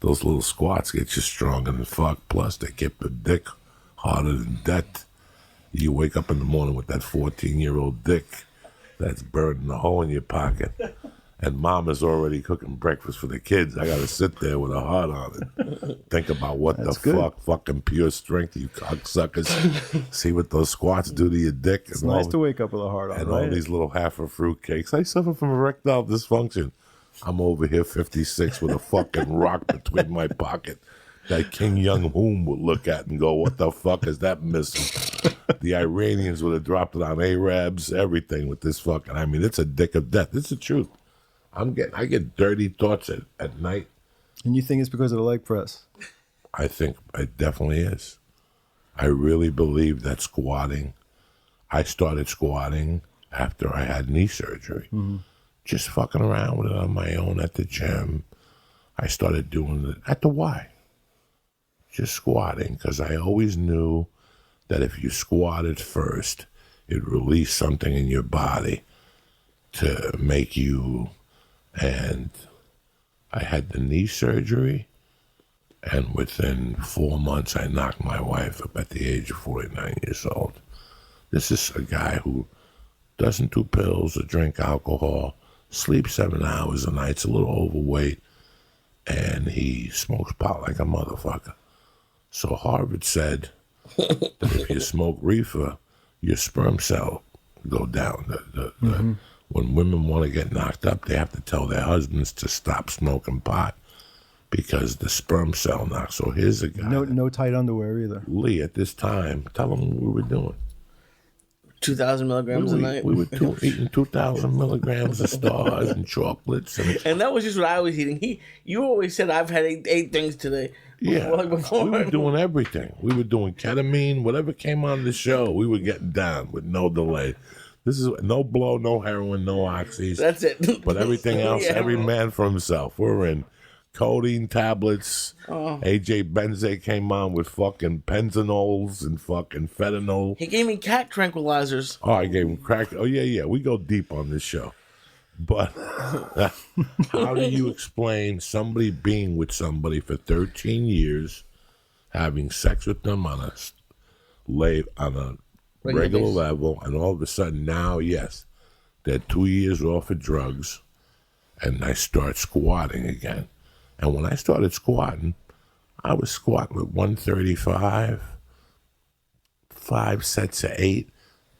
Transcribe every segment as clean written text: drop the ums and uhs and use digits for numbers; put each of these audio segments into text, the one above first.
those little squats get you stronger than fuck. Plus, they keep the dick harder than death. You wake up in the morning with that 14-year-old dick that's burning a hole in your pocket. And mom is already cooking breakfast for the kids. I got to sit there with a heart on it. Think about what That's the good. fuck, fucking pure strength, you cocksuckers. See what those squats do to your dick. It's nice to wake up with a heart on, and right? all these little half of fruit cakes. I suffer from erectile dysfunction. I'm over here 56 with a fucking rock between my pocket that King Jong-un would look at and go, what the fuck is that missile? The Iranians would have dropped it on Arabs, everything with this fucking, I mean, it's a dick of death. It's the truth. I get dirty thoughts at night. And you think it's because of the leg press? I think it definitely is. I really believe that squatting, I started squatting after I had knee surgery. Mm-hmm. Just fucking around with it on my own at the gym. I started doing it at the Y. Just squatting, because I always knew that if you squatted first, it released something in your body to make you, and I had the knee surgery, and within 4 months, I knocked my wife up at the age of 49 years old. This is a guy who doesn't do pills or drink alcohol, sleeps 7 hours a night, is a little overweight, and he smokes pot like a motherfucker. So Harvard said that if you smoke reefer, your sperm cell go down. When women want to get knocked up, they have to tell their husbands to stop smoking pot because the sperm cell knocks. So here's a guy. No tight underwear either. Lee, at this time, tell him what we were doing. 2,000 milligrams a night. We were eating 2,000 milligrams of stars and chocolates. And that was just what I was eating. You always said, I've had eight things today. Yeah, we were doing everything. We were doing ketamine, whatever came on the show, we were getting down with no delay. This is no blow, no heroin, no oxys. That's it. But everything else, every man for himself. We're in codeine tablets. AJ Benze came on with fucking penzanols and fucking fentanyl. He gave me cat tranquilizers. Oh, I gave him crack. Oh, yeah. We go deep on this show. But how do you explain somebody being with somebody for 13 years, having sex with them on a regular level, and all of a sudden now, yes, they're 2 years off of drugs, and I start squatting again. And when I started squatting, I was squatting with 135, 5 sets of 8,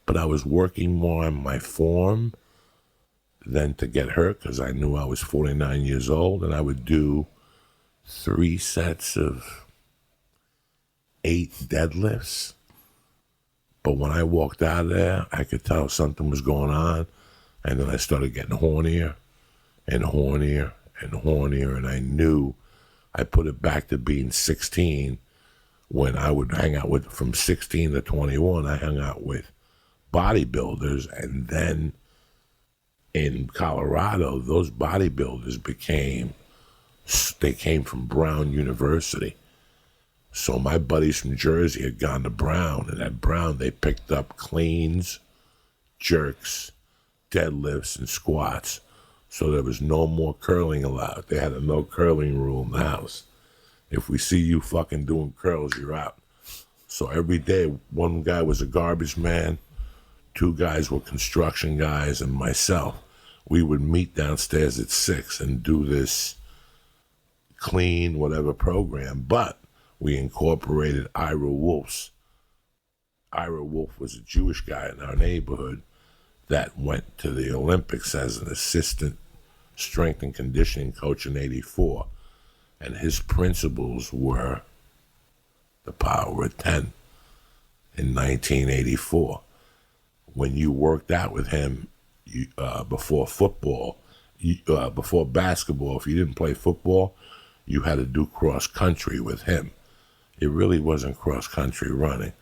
but I was working more on my form than to get hurt because I knew I was 49 years old, and I would do 3 sets of 8 deadlifts. But when I walked out of there, I could tell something was going on, and then I started getting hornier and hornier and hornier, and I knew I put it back to being 16 when I would hang out with, from 16 to 21, I hung out with bodybuilders, and then in Colorado, those bodybuilders came from Brown University. So my buddies from Jersey had gone to Brown, and at Brown they picked up cleans, jerks, deadlifts, and squats. So there was no more curling allowed. They had a no curling rule in the house. If we see you fucking doing curls, you're out. So every day, one guy was a garbage man, 2 guys were construction guys, and myself. We would meet downstairs at 6 and do this clean whatever program, but we incorporated Ira Wolf's. Ira Wolf was a Jewish guy in our neighborhood that went to the Olympics as an assistant strength and conditioning coach in '84, and his principles were the power of 10 in 1984. When you worked out with him before football, before basketball, if you didn't play football, you had to do cross country with him. It really wasn't cross country running.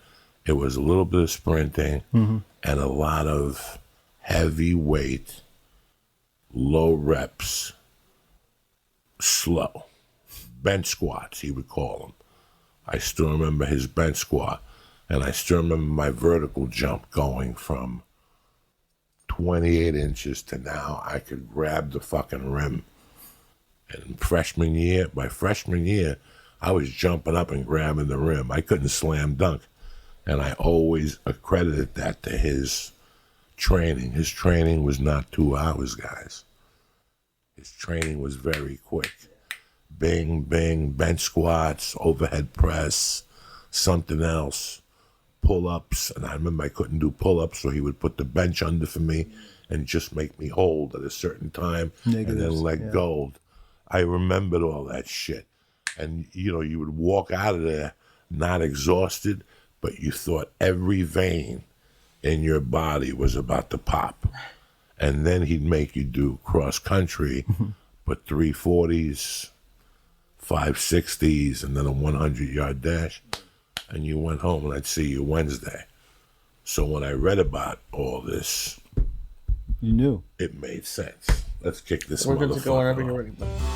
It was a little bit of sprinting and a lot of heavy weight, low reps, slow. Bench squats, he would call them. I still remember his bench squat, and I still remember my vertical jump going from 28 inches to now I could grab the fucking rim And by freshman year, I was jumping up and grabbing the rim. I couldn't slam dunk. And I always accredited that to his training. His training was not 2 hours, guys. His training was very quick. Bing, bing, bench squats, overhead press, something else, pull-ups. And I remember I couldn't do pull-ups, so he would put the bench under for me and just make me hold at a certain time and then let go. I remembered all that shit. And, you know, you would walk out of there not exhausted, but you thought every vein in your body was about to pop. And then he'd make you do cross-country, but 340s, 560s, and then a 100-yard dash. And you went home, and I'd see you Wednesday. So when I read about all this, you knew. It made sense. Let's kick this We're good to go motherfucker whenever off. you're ready.